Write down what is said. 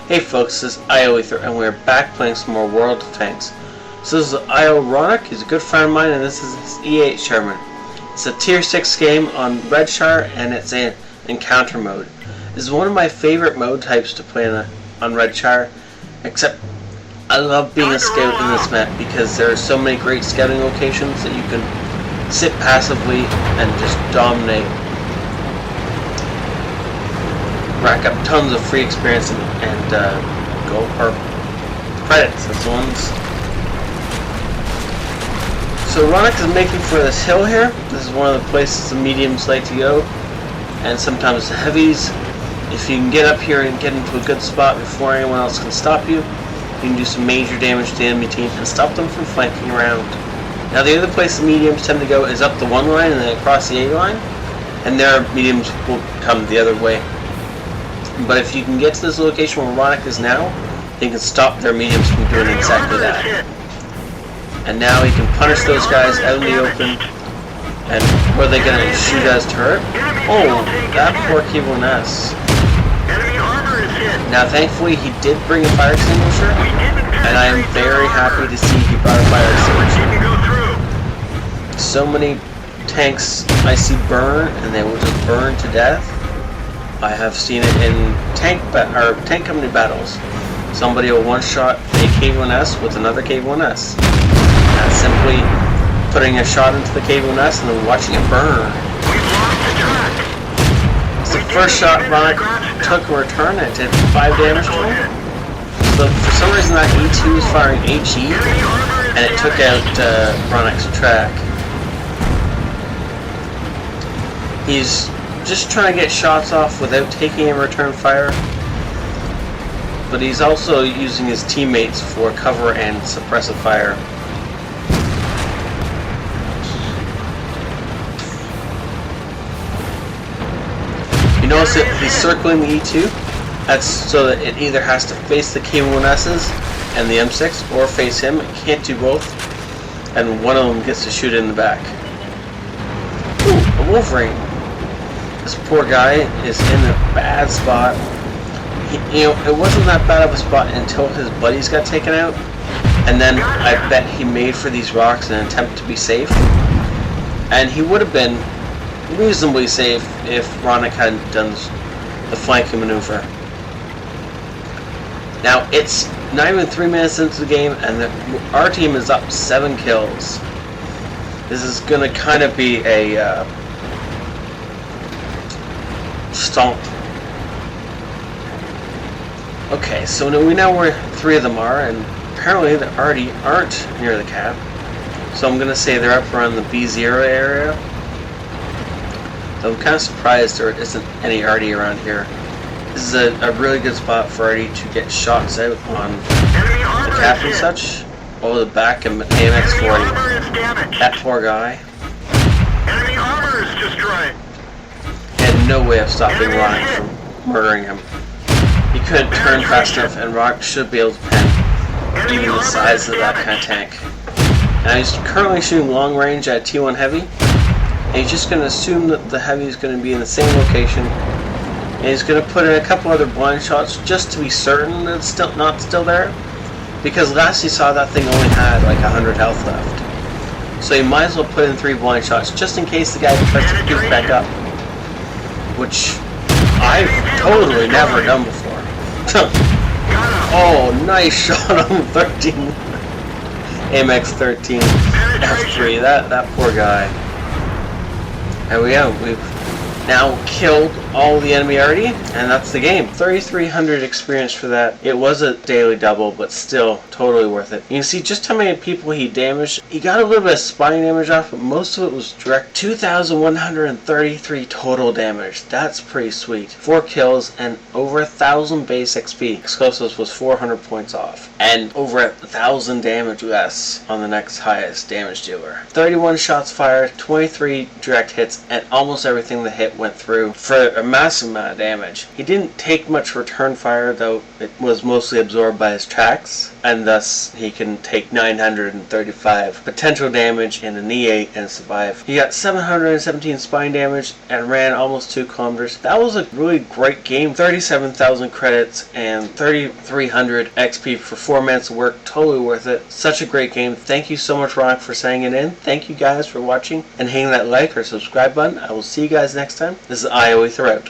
Hey folks, this is IO Ether, and we're back playing some more World of Tanks. So this is IO Ronnok. He's a good friend of mine, and this is his E8 Sherman. It's a tier 6 game on Redshire, and it's an encounter mode. This is one of my favorite mode types to play on Redshire, except I love being a scout in this map because there are so many great scouting locations that you can sit passively and just dominate. Rack up tons of free experience and gold or credits. That's the ones. So Ronnok is making for this hill here. This is one of the places the mediums like to go, and sometimes the heavies. If you can get up here and get into a good spot before anyone else can stop you, you can do some major damage to the enemy team and stop them from flanking around. Now the other place the mediums tend to go is up the 1 line and then across the 8 line, and their mediums will come the other way. But if you can get to this location where Ronnok is now, you can stop their mediums from doing exactly that. And now he can punish those guys out in the open. And what are they going to shoot as turret? Oh, that poor K1S. Now thankfully he did bring a fire extinguisher, and I am very happy to see he brought a fire extinguisher. So many tanks I see burn, and they will just burn to death. I have seen it in tank company battles. Somebody will one-shot a K1S with another K1S. That's simply putting a shot into the K1S and then watching it burn. It's the first shot Ronnok took a return and it did 5 damage to him. So for some reason that E2 is firing HE and it took out Ronnok's track. He's just trying to get shots off without taking a return fire, but he's also using his teammates for cover and suppressive fire. You notice that he's circling the E2. That's so that it either has to face the K1Ss and the M6 or face him. It can't do both, and one of them gets to shoot in the back. Ooh, a Wolverine. This poor guy is in a bad spot. It wasn't that bad of a spot until his buddies got taken out, and then I bet he made for these rocks in an attempt to be safe. And he would have been reasonably safe if Ronnok hadn't done the flanking maneuver. Now it's not even 3 minutes into the game, and our team is up 7 kills. This is gonna kind of be a stomp. Okay, so we know where 3 of them are, and apparently they already aren't near the cap. So I'm gonna say they're up around the B0 area. So I'm kind of surprised there isn't any Artie around here. This is a really good spot for Artie to get shots out on the cap and such. Oh, the back and AMX-40. That poor guy. Enemy armor is destroyed. Had no way of stopping Ronnok from murdering him. He couldn't turn fast enough, and Ronnok should be able to pen even the size of that kind of tank. Now he's currently shooting long range at T1 Heavy, and he's just going to assume that the Heavy is going to be in the same location, and he's going to put in a couple other blind shots just to be certain that it's not still there, because last he saw that thing only had like 100 health left. So he might as well put in 3 blind shots just in case the guy tries to poof back up, which I've totally never done before. Oh, nice shot on 13. MX-13 F3. That poor guy. There we go. We've now killed all the enemy already, and that's the game. 3,300 experience for that. It was a daily double, but still totally worth it. You can see just how many people he damaged. He got a little bit of spine damage off, but most of it was direct. 2,133 total damage. That's pretty sweet. 4 kills and over 1,000 base XP. Explosives was 400 points off, and over 1,000 damage less on the next highest damage dealer. 31 shots fired, 23 direct hits, and almost everything that hit went through for a massive amount of damage. He didn't take much return fire, though it was mostly absorbed by his tracks, and thus he can take 935 potential damage in an E8 and survive. He got 717 spine damage and ran almost 2 kilometers. That was a really great game. 37,000 credits and 3,300 XP for 4 minutes of work. Totally worth it. Such a great game. Thank you so much, Ronnok, for sending it in. Thank you guys for watching and hitting that like or subscribe button. I will see you guys next time. This is IOE Throughout.